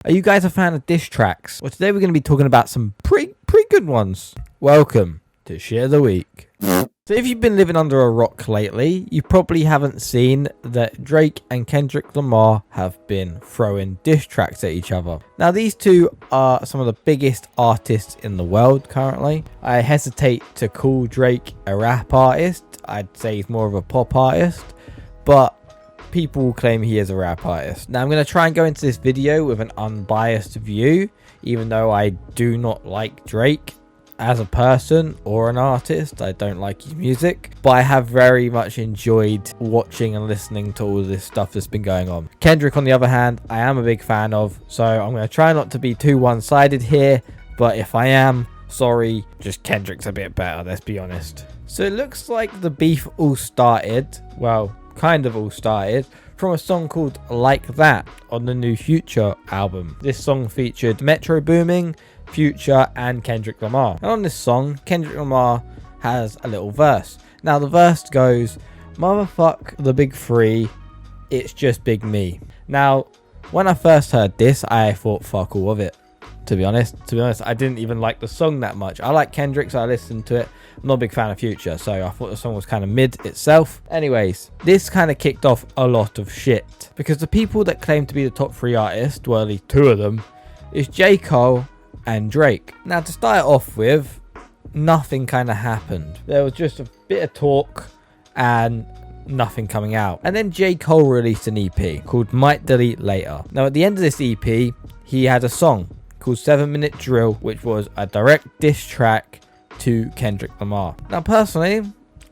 Are you guys a fan of diss tracks? Well, today we're going to be talking about some pretty good ones. Welcome to Shit of the Week. So if you've been living under a rock lately, you probably haven't seen that Drake and Kendrick Lamar have been throwing diss tracks at each other. Now these two are some of the biggest artists in the world currently. I hesitate to call Drake a rap artist. I'd say he's more of a pop artist, but people claim he is a rap artist. Now I'm going to try and go into this video with an unbiased view, even though I do not like Drake as a person or an artist. I don't like his music, but I have very much enjoyed watching and listening to all this stuff that's been going on. Kendrick, on the other hand, I am a big fan of, so I'm going to try not to be too one-sided here, but if I am, sorry, just Kendrick's a bit better, let's be honest. So it looks like the beef all started, well, kind of all started from a song called Like That on the new Future album. This song featured Metro Boomin, Future and Kendrick Lamar. And on this song, Kendrick Lamar has a little verse. Now the verse goes, "Motherfuck the big three, it's just big me." Now when I first heard this, I thought fuck all of it. To be honest, I didn't even like the song that much. I like Kendrick, so I listened to it. I'm not a big fan of Future, so I thought the song was kind of mid itself. Anyways, this kind of kicked off a lot of shit, because the people that claim to be the top three artists, well, at least two of them, is J. Cole and Drake. Now to start off with, nothing kind of happened. There was just a bit of talk and nothing coming out. And then J. Cole released an EP called Might Delete Later. Now at the end of this EP, he had a song called 7 Minute Drill, which was a direct diss track to Kendrick Lamar. Now personally,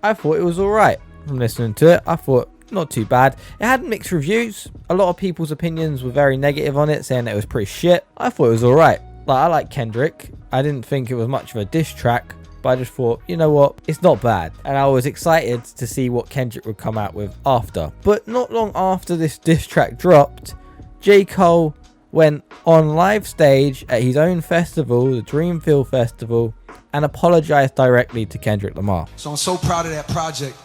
I thought it was alright. From listening to it, I thought not too bad. It had mixed reviews. A lot of people's opinions were very negative on it, saying that it was pretty shit. I thought it was alright. Like, I like Kendrick. I didn't think it was much of a diss track, but I just thought, you know what, it's not bad. And I was excited to see what Kendrick would come out with after. But not long after this diss track dropped, J. Cole went on live stage at his own festival, the Dreamfield Festival, and apologized directly to Kendrick Lamar. So I'm so proud of that project,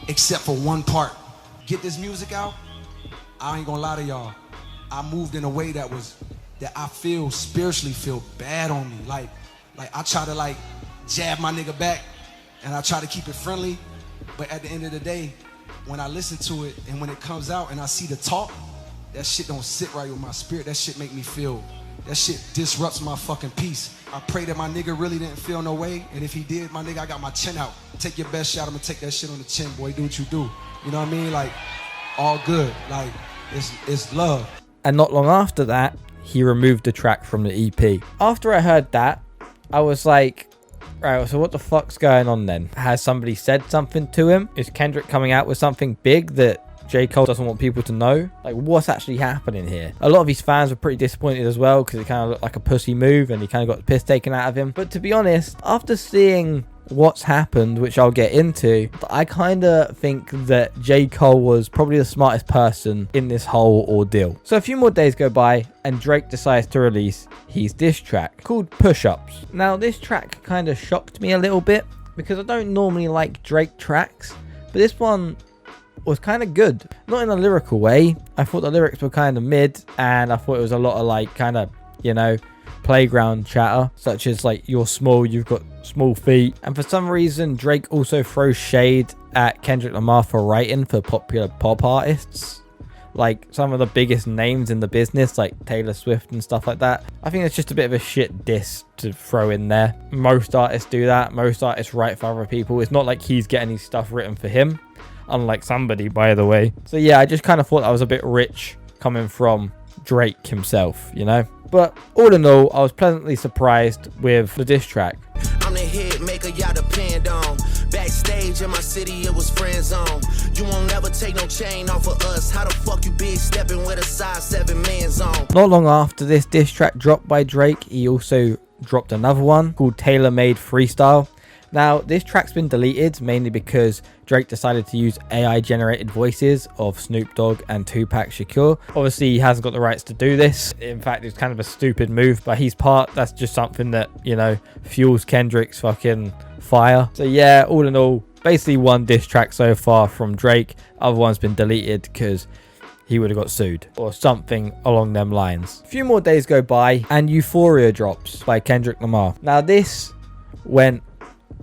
except for one part. Get this music out, I ain't gonna lie to y'all, I moved in a way that I feel spiritually feel bad on me. Like I try to jab my nigga back, and I try to keep it friendly, but at the end of the day, when I listen to it and when it comes out and I see the talk, that shit don't sit right with my spirit. That shit make me feel, that shit disrupts my fucking peace. I pray that my nigga really didn't feel no way, and if he did, my nigga, I got my chin out. Take your best shot, I'm gonna take that shit on the chin, boy, do what you do. You know what I mean? Like, all good, like, it's love. And not long after that, he removed the track from the EP. After I heard that, I was like, right, so what the fuck's going on then? Has somebody said something to him? Is Kendrick coming out with something big that J. Cole doesn't want people to know? Like, what's actually happening here? A lot of his fans were pretty disappointed as well, because it kind of looked like a pussy move and he kind of got the piss taken out of him. But to be honest, after seeing what's happened, which I'll get into, I kind of think that J. Cole was probably the smartest person in this whole ordeal. So a few more days go by and Drake decides to release his diss track called Push Ups. Now this track kind of shocked me a little bit, because I don't normally like Drake tracks, but this one was kind of good. Not in a lyrical way. I thought the lyrics were kind of mid, and I thought it was a lot of kind of, you know, playground chatter, such as like, you're small, you've got small feet. And for some reason, Drake also throws shade at Kendrick Lamar for writing for popular pop artists, like some of the biggest names in the business, like Taylor Swift and stuff like that. I think it's just a bit of a shit diss to throw in there. Most artists do that. Most artists write for other people. It's not like he's getting his stuff written for him, unlike somebody, by the way. So yeah, I just kind of thought that was a bit rich coming from Drake himself, you know. But all in all, I was pleasantly surprised with the diss track. I'm the hit maker y'all depend on. Backstage in my city, it was friend zone. You won't never take no chain off of us. How the fuck you big stepping with a size 7 man zone? Not long after this diss track dropped by Drake, he also dropped another one called Tailor Made Freestyle. Now, this track's been deleted mainly because Drake decided to use AI generated voices of Snoop Dogg and Tupac Shakur. Obviously, he hasn't got the rights to do this. In fact, it's kind of a stupid move by his part. That's just something that, you know, fuels Kendrick's fucking fire. So yeah, all in all, basically one diss track so far from Drake. Other one's been deleted because he would have got sued or something along them lines. A few more days go by and Euphoria drops by Kendrick Lamar. Now this went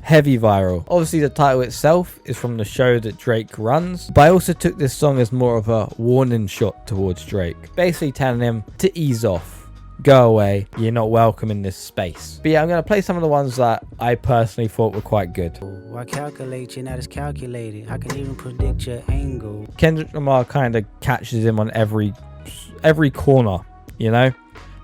heavy viral. Obviously the title itself is from the show that Drake runs, but I also took this song as more of a warning shot towards Drake, basically telling him to ease off. Go away, you're not welcome in this space. But yeah, I'm going to play some of the ones that I personally thought were quite good. I calculate you, not as calculated. I can even predict your angle. Kendrick Lamar kind of catches him on every corner, you know?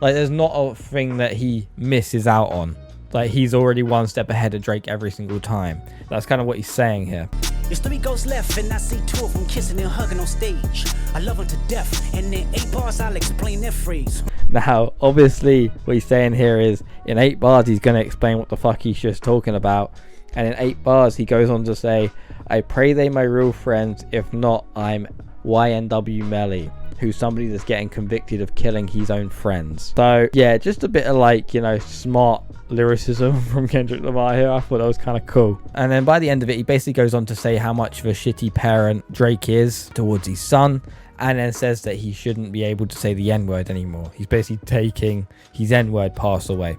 Like there's not a thing that he misses out on. Like he's already one step ahead of Drake every single time. That's kind of what he's saying here. There's 3 ghosts left, and I see 2 of them kissing and hugging on stage. I love them to death, and in 8 bars I'll explain their phrase. Now, obviously, what he's saying here is, in 8 bars, he's going to explain what the fuck he's just talking about. And in 8 bars, he goes on to say, I pray they my real friends. If not, I'm YNW Melly, who's somebody that's getting convicted of killing his own friends. So, yeah, just a bit of like, you know, smart lyricism from Kendrick Lamar here. I thought that was kind of cool. And then by the end of it, he basically goes on to say how much of a shitty parent Drake is towards his son, and then says that he shouldn't be able to say the N-word anymore. He's basically taking his N-word pass away.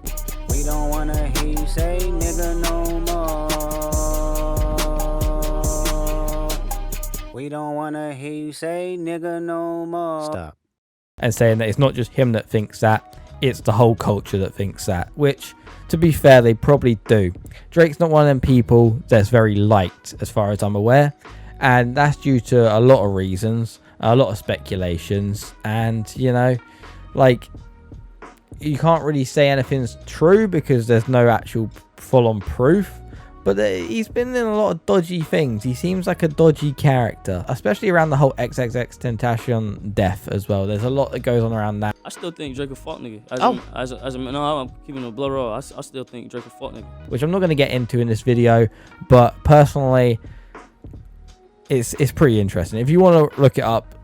We don't wanna hear you say nigga no more. We don't wanna hear you say nigga no more. Stop. And saying that it's not just him that thinks that, it's the whole culture that thinks that, which, to be fair, they probably do. Drake's not one of them people that's very liked, as far as I'm aware, and that's due to a lot of reasons, a lot of speculations, and, you know, like, you can't really say anything's true because there's no actual full-on proof. But he's been in a lot of dodgy things. He seems like a dodgy character, especially around the whole XXXTentacion death as well. There's a lot that goes on around that. I still think Drake a fuck nigga. I'm keeping a blood raw. I still think Drake a fuck nigga. Which I'm not going to get into in this video, but personally, it's pretty interesting. If you want to look it up,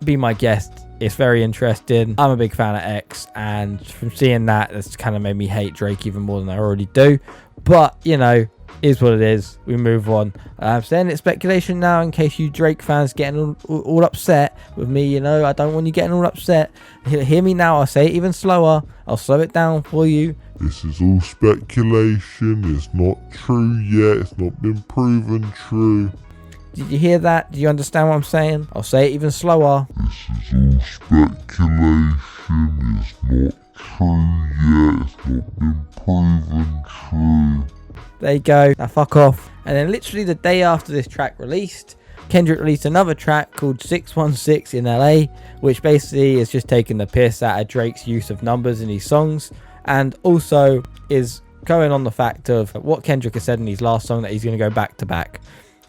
be my guest. It's very interesting. I'm a big fan of X, and from seeing that, it's kind of made me hate Drake even more than I already do. But, you know, is what it is. We move on. I'm saying it's speculation now in case you Drake fans getting all upset with me. You know, I don't want you getting all upset. Hear me now. I'll say it even slower. I'll slow it down for you. This is all speculation. It's not true yet. It's not been proven true. Did you hear that? Do you understand what I'm saying? I'll say it even slower. This is all speculation. It's not true yet. It's not been proven true. There you go. Now fuck off. And then literally the day after this track released, Kendrick released another track called 616 in LA, which basically is just taking the piss out of Drake's use of numbers in his songs, and also is going on the fact of what Kendrick has said in his last song, that he's going to go back to back.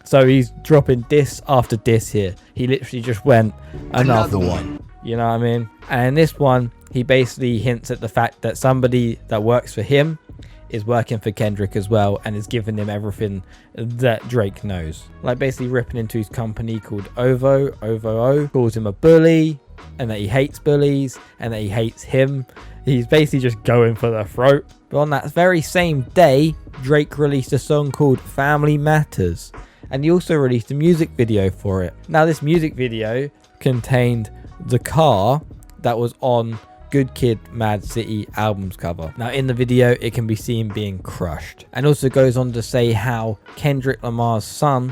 So he's dropping diss after diss here. He literally just went another one. You know what I mean? And in this one, he basically hints at the fact that somebody that works for him is working for Kendrick as well, and is giving him everything that Drake knows. Like basically ripping into his company called OVO, calls him a bully, and that he hates bullies, and that he hates him. He's basically just going for the throat. But on that very same day, Drake released a song called Family Matters, and he also released a music video for it. Now this music video contained the car that was on Good Kid, Mad City album's cover. Now in the video, it can be seen being crushed, and also goes on to say how Kendrick Lamar's son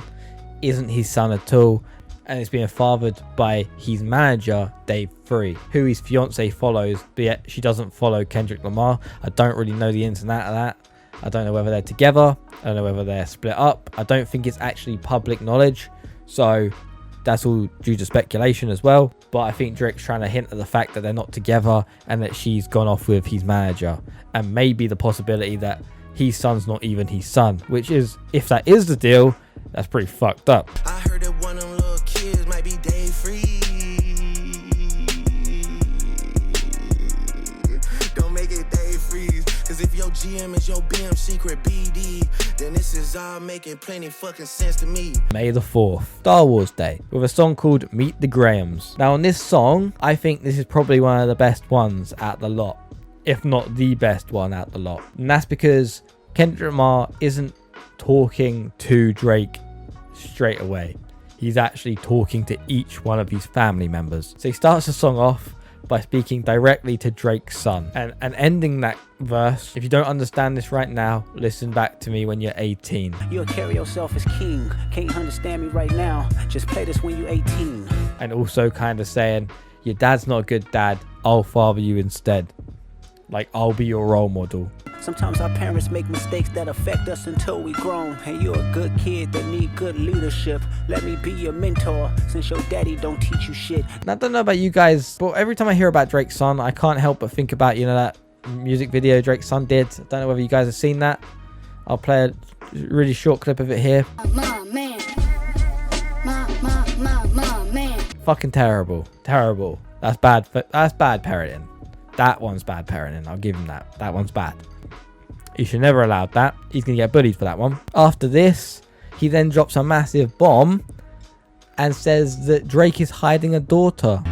isn't his son at all, and it's being fathered by his manager Dave Free, who his fiance follows, but yet she doesn't follow Kendrick Lamar. I don't really know the ins and outs of that. I don't know whether they're together. I don't know whether they're split up. I don't think it's actually public knowledge, so that's all due to speculation as well. But I think Drake's trying to hint at the fact that they're not together and that she's gone off with his manager, and maybe the possibility that his son's not even his son, which is, if that is the deal, that's pretty fucked up. I heard that one of them little kids might be Dave Free. Don't make it Dave Freeze, cause if your GM is your BM secret BD, then this is all making plenty fucking sense to me. May the 4th, Star Wars Day, with a song called Meet the Grahams. Now on this song, I think this is probably one of the best ones at the lot, if not the best one at the lot. And that's because Kendrick Lamar isn't talking to Drake straight away. he's actually talking to each one of his family members. So he starts the song off by speaking directly to Drake's son and ending that verse. If you don't understand this right now, listen back to me when you're 18. You'll carry yourself as king. Can't understand me right now. Just play this when you're 18. And also kind of saying, your dad's not a good dad, I'll father you instead. Like, I'll be your role model. Sometimes our parents make mistakes that affect us until we grown. Hey, you're a good kid that need good leadership. Let me be your mentor since your daddy don't teach you shit. And I don't know about you guys, but every time I hear about Drake's son, I can't help but think about, that music video Drake's son did. I don't know whether you guys have seen that. I'll play a really short clip of it here. My man. My man. Fucking terrible. Terrible. That's bad parenting. That one's bad parenting. I'll give him that. That one's bad. He should never allowed that. He's going to get bullied for that one. After this, he then drops a massive bomb and says that Drake is hiding a daughter.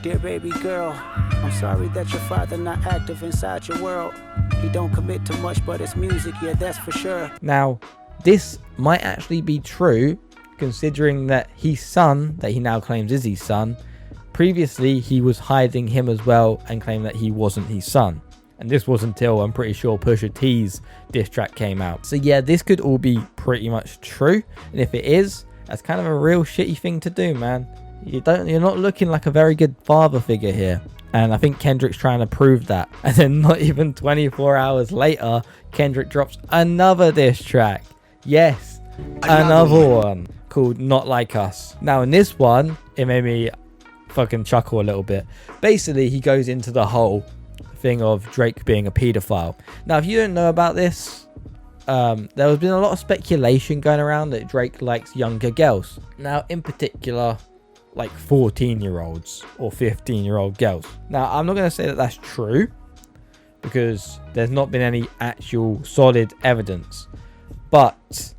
Dear baby girl, I'm sorry that your father not active inside your world. He don't commit to much, but it's music, yeah, that's for sure. Now, this might actually be true, considering that his son, that he now claims is his son, previously he was hiding him as well and claimed that he wasn't his son. And this was until, I'm pretty sure, Pusha T's diss track came out. So yeah, this could all be pretty much true. And if it is, that's kind of a real shitty thing to do, man. You're not looking like a very good father figure here. And I think Kendrick's trying to prove that. And then not even 24 hours later, Kendrick drops another diss track. Yes, another one called Not Like Us. Now in this one, it made me fucking chuckle a little bit. Basically, he goes into the whole thing of Drake being a pedophile. Now, if you don't know about this, there has been a lot of speculation going around that Drake likes younger girls. Now, in particular, like 14-year-olds or 15-year-old girls. Now, I'm not going to say that that's true because there's not been any actual solid evidence. But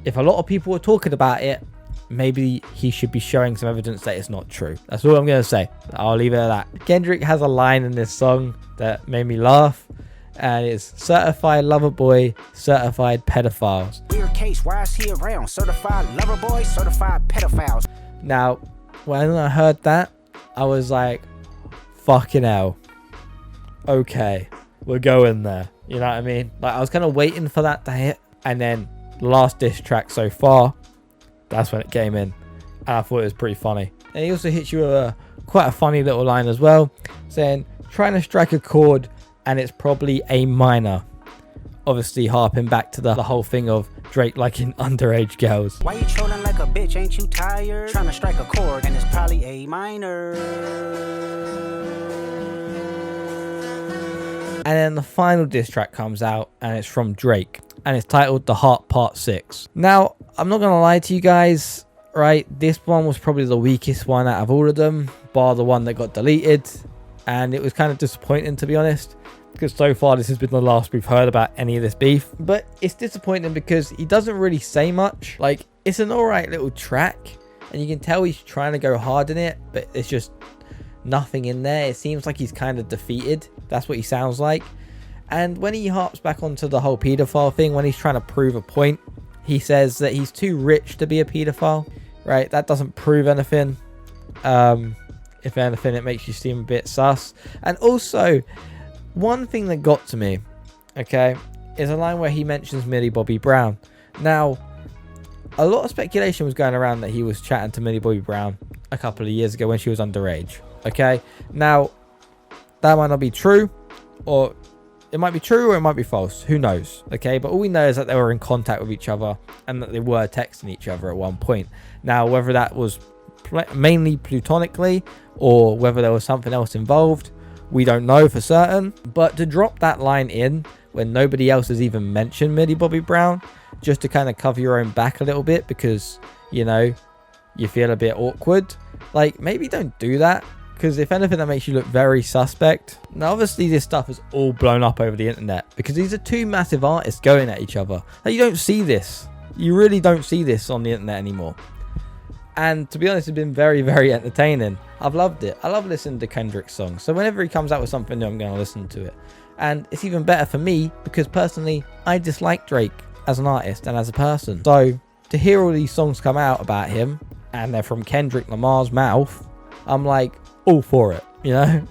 if a lot of people are talking about it, maybe he should be showing some evidence that it's not true. That's all I'm going to say. I'll leave it at that. Kendrick has a line in this song that made me laugh. And it's certified lover boy, certified pedophiles. Weird case, why is he around? Certified lover boy, certified pedophiles. Now, when I heard that, I was like, fucking hell. Okay, we're going there. You know what I mean? Like, I was kind of waiting for that to hit. And then the last diss track so far, that's when it came in, and I thought it was pretty funny. And he also hits you with quite a funny little line as well, saying, trying to strike a chord, and it's probably a minor. Obviously harping back to the whole thing of Drake liking underage girls. Why you trolling like a bitch, ain't you tired? Trying to strike a chord, and it's probably a minor. And then the final diss track comes out, and it's from Drake, and it's titled The Heart Part 6. Now, I'm not going to lie to you guys, right? This one was probably the weakest one out of all of them, bar the one that got deleted. And it was kind of disappointing, to be honest, because so far this has been the last we've heard about any of this beef. But it's disappointing because he doesn't really say much. Like, it's an alright little track, and you can tell he's trying to go hard in it, but it's just nothing in there. It seems like he's kind of defeated. That's what he sounds like. And when he harps back onto the whole pedophile thing, when he's trying to prove a point, he says that he's too rich to be a pedophile, right? That doesn't prove anything. If anything, it makes you seem a bit sus. And also, one thing that got to me, okay, is a line where he mentions Millie Bobby Brown. Now, a lot of speculation was going around that he was chatting to Millie Bobby Brown a couple of years ago when she was underage, okay? Now, that might not be true, or it might be true or it might be false. Who knows? Okay, but all we know is that they were in contact with each other and that they were texting each other at one point. Now, whether that was mainly platonically or whether there was something else involved, we don't know for certain. But to drop that line in when nobody else has even mentioned Millie Bobby Brown, just to kind of cover your own back a little bit because, you know, you feel a bit awkward, like, maybe don't do that. Because if anything, that makes you look very suspect. Now, obviously, this stuff is all blown up over the internet because these are two massive artists going at each other. Like, you don't see this. You really don't see this on the internet anymore. And to be honest, it's been very, very entertaining. I've loved it. I love listening to Kendrick's songs. So whenever he comes out with something new, I'm going to listen to it. And it's even better for me because personally, I dislike Drake as an artist and as a person. So to hear all these songs come out about him, and they're from Kendrick Lamar's mouth, I'm like, all for it, you know?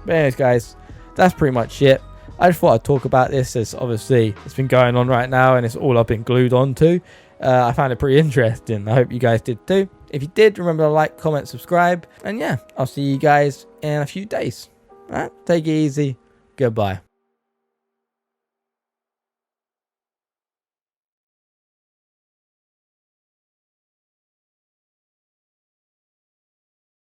But anyways, guys, that's pretty much it. I just thought I'd talk about this, as obviously it's been going on right now and it's all I've been glued on to. I found it pretty interesting. I hope you guys did too. If you did, remember to like, comment, subscribe. And yeah, I'll see you guys in a few days. All right, take it easy. Goodbye.